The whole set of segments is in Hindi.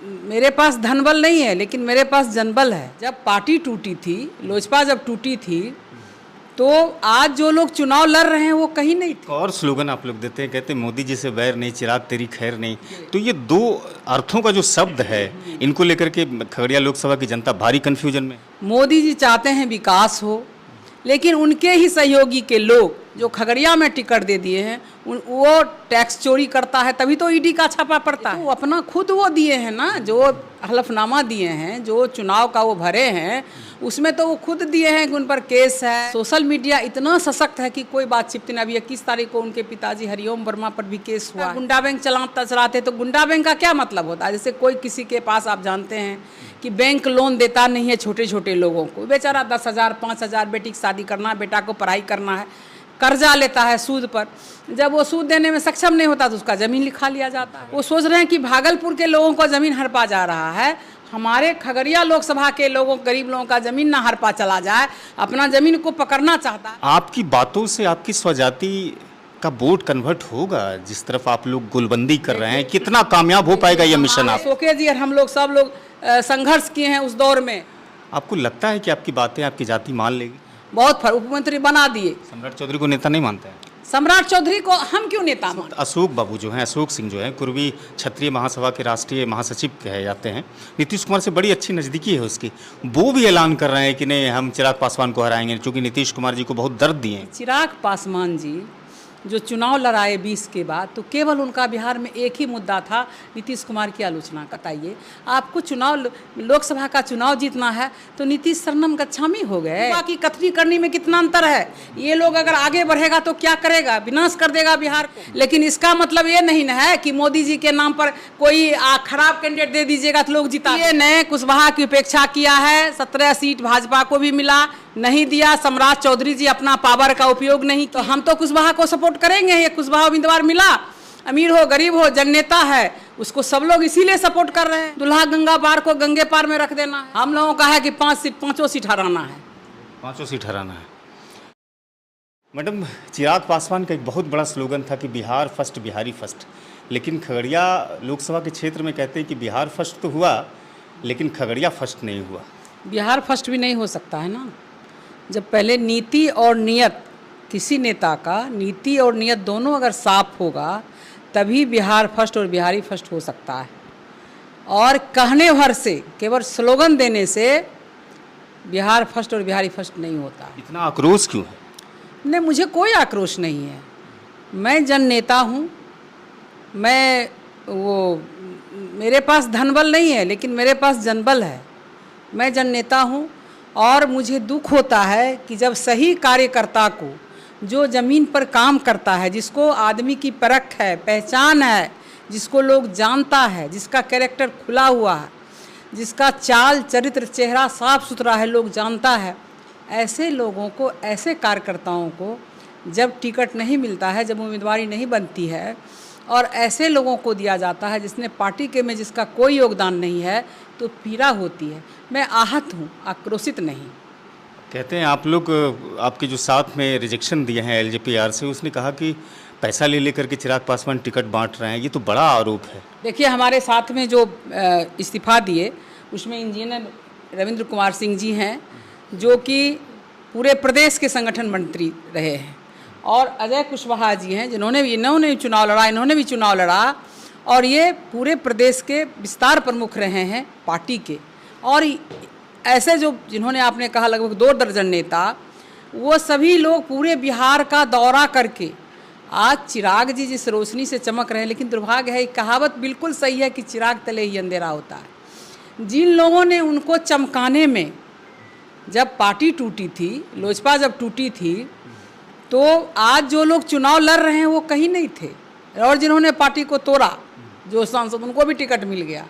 मेरे पास धनबल नहीं है लेकिन मेरे पास जनबल है। जब पार्टी टूटी थी, लोजपा जब टूटी थी, तो आज जो लोग चुनाव लड़ रहे हैं वो कहीं नहीं थे। और स्लोगन आप लोग देते हैं, कहते हैं मोदी जी से बैर नहीं, चिराग तेरी खैर नहीं। तो ये दो अर्थों का जो शब्द है, इनको लेकर के खगड़िया लोकसभा की जनता भारी कंफ्यूजन में। मोदी जी चाहते हैं विकास हो, लेकिन उनके ही सहयोगी के लोग जो खगड़िया में टिकट दे दिए हैं वो टैक्स चोरी करता है, तभी तो ईडी का छापा पड़ता है। वो अपना खुद वो दिए हैं ना, जो हलफनामा दिए हैं, जो चुनाव का वो भरे हैं, उसमें तो वो खुद दिए हैं कि उन पर केस है। सोशल मीडिया इतना सशक्त है कि कोई बात छिपती नहीं। अभी 21 तारीख को उनके पिताजी हरिओम वर्मा पर भी केस हुआ। गुंडा बैंक चलाते तो गुंडा बैंक का क्या मतलब होता है? जैसे कोई किसी के पास आप जानते हैं कि बैंक लोन देता नहीं है छोटे छोटे लोगों को, बेचारा 10,000 5,000 बेटी की शादी करना है, बेटा को पढ़ाई करना है, कर्जा लेता है सूद पर। जब वो सूद देने में सक्षम नहीं होता तो उसका ज़मीन लिखा लिया जाता है। वो सोच रहे हैं कि भागलपुर के लोगों को ज़मीन हड़पा जा रहा है, हमारे खगड़िया लोकसभा के लोगों, गरीब लोगों का ज़मीन ना हड़पा चला जाए, अपना ज़मीन को पकड़ना चाहता है। आपकी बातों से आपकी स्वजाति का वोट कन्वर्ट होगा, जिस तरफ आप लोग गोलबंदी कर रहे हैं, कितना कामयाब हो पाएगा ये मिशन? आप शोके जी और हम लोग सब लोग संघर्ष किए हैं उस दौर में। आपको लगता है कि आपकी बातें आपकी जाति मान लेगी? बहुत फर्क, उपमंत्री बना दिए। सम्राट चौधरी को नेता नहीं मानते हैं? सम्राट चौधरी को हम क्यों नेता मानते? अशोक बाबू जो हैं, अशोक सिंह जो हैं, पूर्वी क्षत्रिय महासभा के राष्ट्रीय महासचिव कहे जाते हैं, नीतीश कुमार से बड़ी अच्छी नज़दीकी है उसकी। वो भी ऐलान कर रहे हैं कि नहीं, हम चिराग पासवान को हराएंगे, क्योंकि नीतीश कुमार जी को बहुत दर्द दिए हैं। चिराग पासवान जी जो चुनाव लड़ाए 20 के बाद, तो केवल उनका बिहार में एक ही मुद्दा था, नीतीश कुमार की आलोचना। बताइए, आपको चुनाव, लोकसभा का चुनाव जीतना है तो नीतीश शरणम गच्छामी हो गए। बाकी कथनी करनी में कितना अंतर है। ये लोग अगर आगे बढ़ेगा तो क्या करेगा? विनाश कर देगा बिहार को। लेकिन इसका मतलब ये नहीं है कि मोदी जी के नाम पर कोई खराब कैंडिडेट दे दीजिएगा तो लोग जीता। ये नए कुशवाहा की उपेक्षा किया है। 17 सीट भाजपा को भी मिला, नहीं दिया। सम्राट चौधरी जी अपना पावर का उपयोग नहीं, तो हम तो कुशवाहा को सपोर्ट करेंगे। ये कुशवाहा उम्मीदवार मिला, अमीर हो गरीब हो, जननेता है, उसको सब लोग इसीलिए सपोर्ट कर रहे हैं। दुल्हा गंगा पार को गंगे पार में रख देना है। हम लोगों का है कि 5 सीट हराना है। 5 सीट हराना है। मैडम, चिराग पासवान का एक बहुत बड़ा स्लोगन था कि बिहार फर्स्ट, बिहारी फर्स्ट, लेकिन खगड़िया लोकसभा के क्षेत्र में कहते हैं कि बिहार फर्स्ट तो हुआ लेकिन खगड़िया फर्स्ट नहीं हुआ। बिहार फर्स्ट भी नहीं हो सकता है ना। जब पहले नीति और नियत, किसी नेता का नीति और नियत दोनों अगर साफ होगा तभी बिहार फर्स्ट और बिहारी फर्स्ट हो सकता है। और कहने भर से, केवल स्लोगन देने से बिहार फर्स्ट और बिहारी फर्स्ट नहीं होता। इतना आक्रोश क्यों है? नहीं, मुझे कोई आक्रोश नहीं है। मैं जन नेता हूँ। मैं मेरे पास धनबल नहीं है लेकिन मेरे पास जनबल है। मैं जन नेता हूँ और मुझे दुख होता है कि जब सही कार्यकर्ता को, जो ज़मीन पर काम करता है, जिसको आदमी की परख है, पहचान है, जिसको लोग जानता है, जिसका कैरेक्टर खुला हुआ है, जिसका चाल चरित्र चेहरा साफ सुथरा है, लोग जानता है, ऐसे लोगों को, ऐसे कार्यकर्ताओं को जब टिकट नहीं मिलता है, जब उम्मीदवारी नहीं बनती है और ऐसे लोगों को दिया जाता है जिसने पार्टी के में जिसका कोई योगदान नहीं है, तो पीड़ा होती है। मैं आहत हूँ, आक्रोशित नहीं। कहते हैं आप लोग, आपके जो साथ में रिजेक्शन दिए हैं एलजेपीआर से, उसने कहा कि पैसा ले लेकर के चिराग पासवान टिकट बांट रहे हैं। ये तो बड़ा आरोप है। देखिए, हमारे साथ में जो इस्तीफा दिए उसमें इंजीनियर रविंद्र कुमार सिंह जी हैं, जो कि पूरे प्रदेश के संगठन मंत्री रहे हैं, और अजय कुशवाहा जी हैं, इन्होंने भी चुनाव लड़ा, इन्होंने भी चुनाव लड़ा, और ये पूरे प्रदेश के विस्तार प्रमुख रहे हैं पार्टी के। और ऐसे जो, जिन्होंने आपने कहा लगभग 2 दर्जन नेता, वो सभी लोग पूरे बिहार का दौरा करके, आज चिराग जी जिस रोशनी से चमक रहे हैं, लेकिन दुर्भाग्य है, कहावत बिल्कुल सही है कि चिराग तले ही अंधेरा होता है। जिन लोगों ने उनको चमकाने में, जब पार्टी टूटी थी, लोजपा जब टूटी थी, तो आज जो लोग चुनाव लड़ रहे हैं वो कहीं नहीं थे। और जिन्होंने पार्टी को तोड़ा, जो सांसद, उनको भी टिकट मिल गया,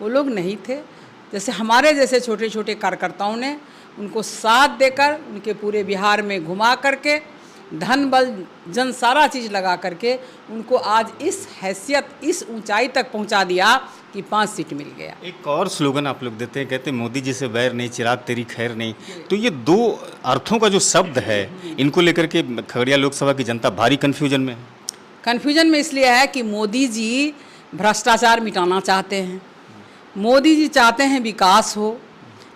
वो लोग नहीं थे। जैसे हमारे जैसे छोटे छोटे कार्यकर्ताओं ने उनको साथ देकर, उनके पूरे बिहार में घुमा करके, धन बल जन सारा चीज़ लगा करके उनको आज इस हैसियत, इस ऊंचाई तक पहुंचा दिया कि 5 सीट मिल गया। एक और स्लोगन आप लोग देते हैं, कहते हैं मोदी जी से बैर नहीं, चिराग तेरी खैर नहीं। तो ये दो अर्थों का जो शब्द है, इनको लेकर के खगड़िया लोकसभा की जनता भारी कन्फ्यूजन में है। कन्फ्यूजन में इसलिए है कि मोदी जी भ्रष्टाचार मिटाना चाहते हैं। मोदी जी चाहते हैं विकास हो,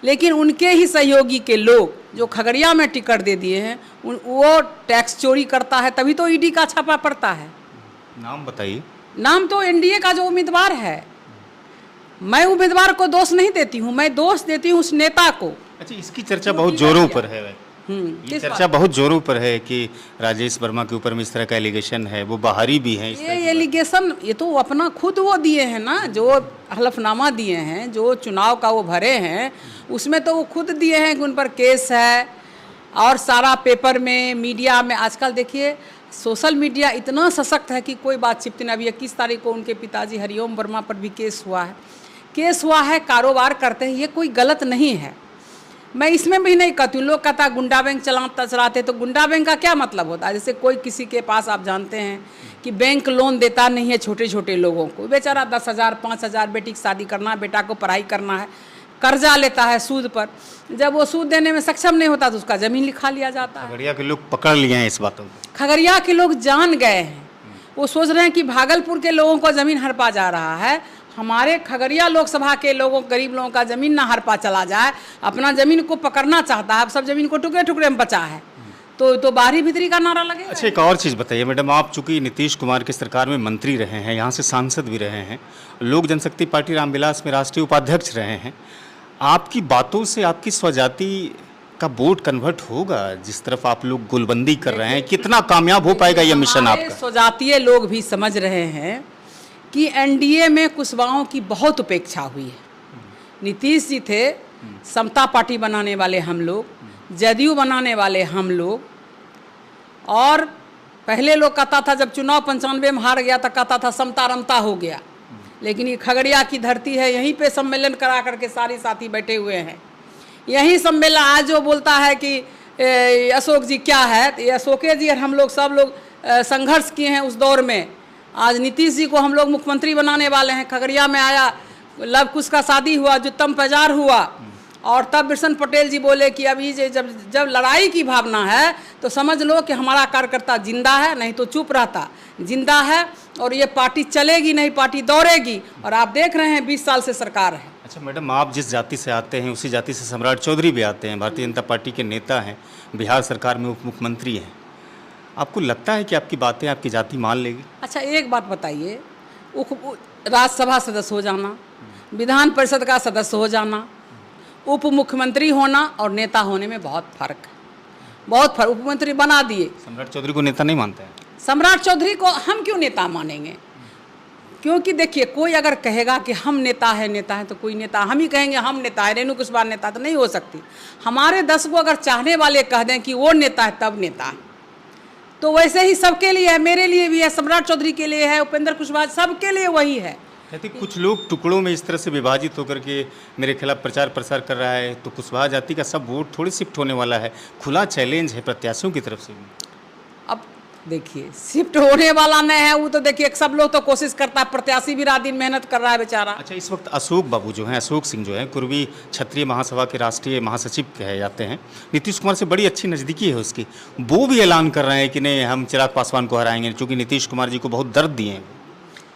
लेकिन उनके ही सहयोगी के लोग जो खगड़िया में टिकट दे दिए हैं वो टैक्स चोरी करता है, तभी तो ईडी का छापा पड़ता है। नाम बताइए। नाम तो एनडीए का जो उम्मीदवार है। मैं उम्मीदवार को दोष नहीं देती हूँ, मैं दोष देती हूँ उस नेता को। अच्छा, इसकी चर्चा बहुत जोरों पर है। ये किस चर्चा बहुत जोरों पर है कि राजेश वर्मा के ऊपर में इस तरह का एलिगेशन है, वो बाहरी भी हैं। ये एलिगेशन ये तो अपना खुद वो दिए हैं ना, जो हलफनामा दिए हैं, जो चुनाव का वो भरे हैं, उसमें तो वो खुद दिए हैं कि उन पर केस है। और सारा पेपर में, मीडिया में, आजकल देखिए सोशल मीडिया इतना सशक्त है कि कोई बात छिपती नहीं। अभी 21 तारीख को उनके पिताजी हरिओम वर्मा पर भी केस हुआ है। कारोबार करते हैं, ये कोई गलत नहीं है। मैं इसमें भी नहीं कहती हूँ। लोग कहता है गुंडा बैंक चलाते, तो गुंडा बैंक का क्या मतलब होता है? जैसे कोई किसी के पास, आप जानते हैं कि बैंक लोन देता नहीं है छोटे छोटे लोगों को, बेचारा 10,000 5,000, बेटी की शादी करना है, बेटा को पढ़ाई करना है, कर्जा लेता है सूद पर। जब वो सूद देने में सक्षम नहीं होता तो उसका ज़मीन लिखा लिया जाता है। खगड़िया के लोग पकड़ लिए हैं इस बातों को। खगड़िया के लोग जान गए हैं। वो सोच रहे हैं कि भागलपुर के लोगों को ज़मीन हड़पा जा रहा है, हमारे खगड़िया लोकसभा के लोगों, गरीब लोगों का ज़मीन ना हड़पा चला जाए। अपना ज़मीन को पकड़ना चाहता है, अब सब ज़मीन को टुकड़े टुकड़े में बचा है, तो बाहरी भीतरी का नारा लगेगा। अच्छा, एक और चीज़ बताइए मैडम, आप चूंकि नीतीश कुमार की सरकार में मंत्री रहे हैं, यहाँ से सांसद भी रहे हैं, लोक जनशक्ति पार्टी रामविलास में राष्ट्रीय उपाध्यक्ष रहे हैं, आपकी बातों से आपकी स्वजाति का वोट कन्वर्ट होगा? जिस तरफ आप लोग गोलबंदी कर रहे हैं, कितना कामयाब हो पाएगा ये मिशन आपका? स्वजातीय लोग भी समझ रहे हैं कि एनडीए में कुशवाहों की बहुत उपेक्षा हुई है। नीतीश जी थे, समता पार्टी बनाने वाले हम लोग, जदयू बनाने वाले हम लोग। और पहले लोग कहता था, जब चुनाव 95 में हार गया तो कहता था समता रमता हो गया। लेकिन ये खगड़िया की धरती है, यहीं पे सम्मेलन करा करके सारे साथी बैठे हुए हैं। यही सम्मेलन आज जो बोलता है कि अशोक जी क्या है, तो ये अशोके जी और हम लोग सब लोग संघर्ष किए हैं उस दौर में। आज नीतीश जी को हम लोग मुख्यमंत्री बनाने वाले हैं। खगड़िया में आया, लव कुश का शादी हुआ, जुत्तम पजार हुआ, और तब बिरसन पटेल जी बोले कि अभी जब लड़ाई की भावना है तो समझ लो कि हमारा कार्यकर्ता जिंदा है, नहीं तो चुप रहता। जिंदा है और ये पार्टी चलेगी नहीं, पार्टी दौड़ेगी। और आप देख रहे हैं 20 साल से सरकार है। अच्छा मैडम, आप जिस जाति से आते हैं उसी जाति से सम्राट चौधरी भी आते हैं, भारतीय जनता पार्टी के नेता हैं, बिहार सरकार में उप मुख्यमंत्री हैं। आपको लगता है कि आपकी बातें आपकी जाति मान लेगी? अच्छा, एक बात बताइए, राज्यसभा सदस्य हो जाना, विधान परिषद का सदस्य हो जाना, उप मुख्यमंत्री होना और नेता होने में बहुत फर्क है, बहुत फर्क। उप मुख्यमंत्री बना दिए। सम्राट चौधरी को नेता नहीं मानते हैं? सम्राट चौधरी को हम क्यों नेता मानेंगे? क्योंकि देखिए, कोई अगर कहेगा कि हम नेता है तो कोई नेता, हम ही कहेंगे हम नेता है, रेणु कुशवाहा नेता, तो नहीं हो सकती। हमारे 10 को अगर चाहने वाले कह दें कि वो नेता है तब नेता है, तो वैसे ही सबके लिए है, मेरे लिए भी है, सम्राट चौधरी के लिए है, उपेंद्र कुशवाहा, सबके लिए वही है। कहते कुछ लोग टुकड़ों में इस तरह से विभाजित होकर के मेरे खिलाफ प्रचार प्रसार कर रहा है, तो कुशवाहा जाति का सब वोट थोड़ी शिफ्ट होने वाला है। खुला चैलेंज है प्रत्याशियों की तरफ से भी। अब देखिए, शिफ्ट होने वाला नहीं है वो, तो देखिए सब लोग तो कोशिश करता है, प्रत्याशी भी रात दिन मेहनत कर रहा है बेचारा। अच्छा, इस वक्त अशोक बाबू जो हैं, अशोक सिंह जो हैं, कुर्मी क्षत्रिय महासभा के राष्ट्रीय महासचिव कहे जाते हैं, नीतीश कुमार से बड़ी अच्छी नज़दीकी है उसकी, वो भी ऐलान कर रहे हैं कि नहीं, हम चिराग पासवान को हराएंगे, क्योंकि नीतीश कुमार जी को बहुत दर्द दिए हैं।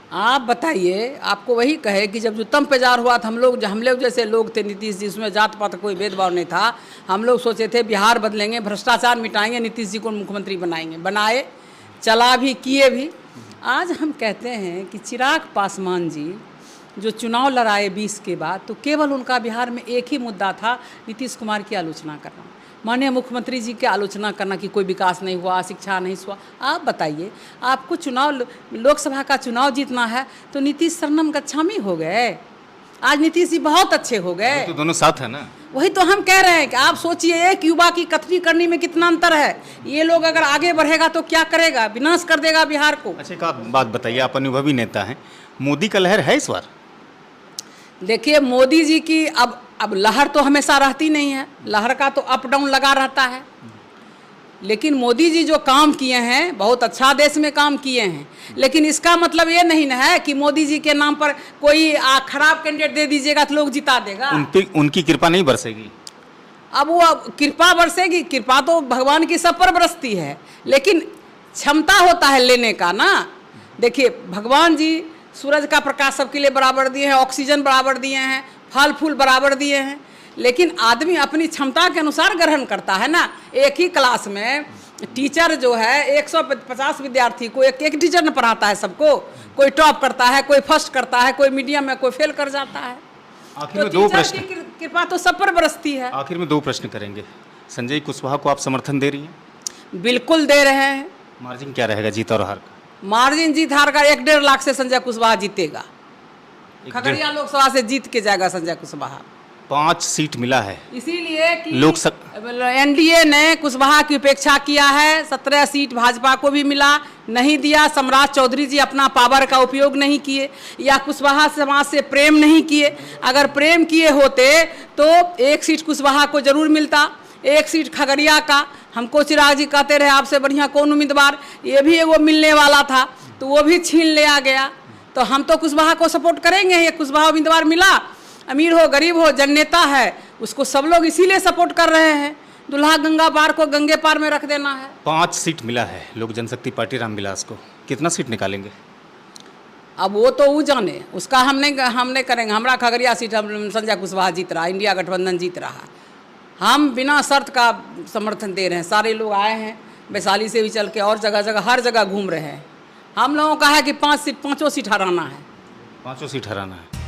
आप बताइए, आपको वही कहे कि जब जुत्तम पेजार हुआ था, हम लोग जैसे लोग थे, नीतीश जी, उसमें जात पात कोई भेदभाव नहीं था। हम लोग सोचे थे बिहार बदलेंगे, भ्रष्टाचार मिटाएंगे, नीतीश जी को मुख्यमंत्री बनाएंगे, बनाए, चला भी, किए भी। आज हम कहते हैं कि चिराग पासवान जी जो चुनाव लड़ाए 20 के बाद, तो केवल उनका बिहार में एक ही मुद्दा था, नीतीश कुमार की आलोचना करना, माननीय मुख्यमंत्री जी की आलोचना करना कि कोई विकास नहीं हुआ, शिक्षा नहीं हुआ। आप बताइए, आपको चुनाव, लोकसभा का चुनाव जीतना है तो नीतीश शरणम गच्छामी हो गए। आज नीतीश जी बहुत अच्छे हो गए, तो दोनों साथ है ना। वही तो हम कह रहे हैं कि आप सोचिए, एक युवा की कथनी करने में कितना अंतर है। ये लोग अगर आगे बढ़ेगा तो क्या करेगा, विनाश कर देगा बिहार को। अच्छा, एक बात बताइए, आप अनुभवी नेता हैं, मोदी का लहर है इस बार? देखिए, मोदी जी की अब लहर तो हमेशा रहती नहीं है, लहर का तो अप डाउन लगा रहता है। लेकिन मोदी जी जो काम किए हैं, बहुत अच्छा देश में काम किए हैं, लेकिन इसका मतलब ये नहीं है कि मोदी जी के नाम पर कोई खराब कैंडिडेट दे दीजिएगा तो लोग जिता देगा। उनकी कृपा नहीं बरसेगी। अब वो कृपा बरसेगी, कृपा तो भगवान की सब पर बरसती है, लेकिन क्षमता होता है लेने का ना। देखिए, भगवान जी सूरज का प्रकाश सबके लिए बराबर दिए हैं, ऑक्सीजन बराबर दिए हैं, फल फूल बराबर दिए हैं। लेकिन आदमी अपनी क्षमता के अनुसार ग्रहण करता है ना। एक ही क्लास में टीचर जो है 150 विद्यार्थी को एक टीचर ने पढ़ाता है सबको। कोई टॉप करता है, कोई फर्स्ट करता है, कोई मीडियम में, कोई फेल कर जाता है। आखिर में तो दो टीचर प्रश्न, की कृपा तो सब पर बरसती है। आखिर में 2 प्रश्न करेंगे। संजय कुशवाहा को आप समर्थन दे रही हैं? बिल्कुल दे रहे हैं। मार्जिन क्या रहेगा जीत और हार का? मार्जिन जीत हार का 1-1.5 लाख से संजय कुशवाहा जीतेगा। खगड़िया लोकसभा से जीत के जाएगा संजय कुशवाहा। 5 सीट मिला है इसीलिए कि लोकसभा एनडीए ने कुशवाहा की उपेक्षा किया है। 17 सीट भाजपा को भी मिला, नहीं दिया। सम्राट चौधरी जी अपना पावर का उपयोग नहीं किए या कुशवाहा समाज से प्रेम नहीं किए। अगर प्रेम किए होते तो 1 सीट कुशवाहा को जरूर मिलता, 1 सीट खगड़िया का। हमको चिराग जी कहते रहे आपसे बढ़िया कौन उम्मीदवार, ये भी वो मिलने वाला था तो वो भी छीन लिया गया। तो हम तो कुशवाहा को सपोर्ट करेंगे। ये कुशवाहा उम्मीदवार मिला, अमीर हो गरीब हो जननेता है, उसको सब लोग इसीलिए सपोर्ट कर रहे हैं। दुल्हा गंगा पार को गंगे पार में रख देना है। 5 सीट मिला है लोक जनशक्ति पार्टी रामविलास को, कितना सीट निकालेंगे? अब वो तो वो जाने, उसका हम नहीं करेंगे। हमारा खगड़िया सीट हम संजय कुशवाहा जीत रहा, इंडिया गठबंधन जीत रहा। हम बिना शर्त का समर्थन दे रहे हैं। सारे लोग आए हैं वैशाली से भी चल के और जगह जगह हर जगह घूम रहे हैं। हम लोगों का है कि 5 सीट 5 सीट हराना है। 5 सीट हराना है।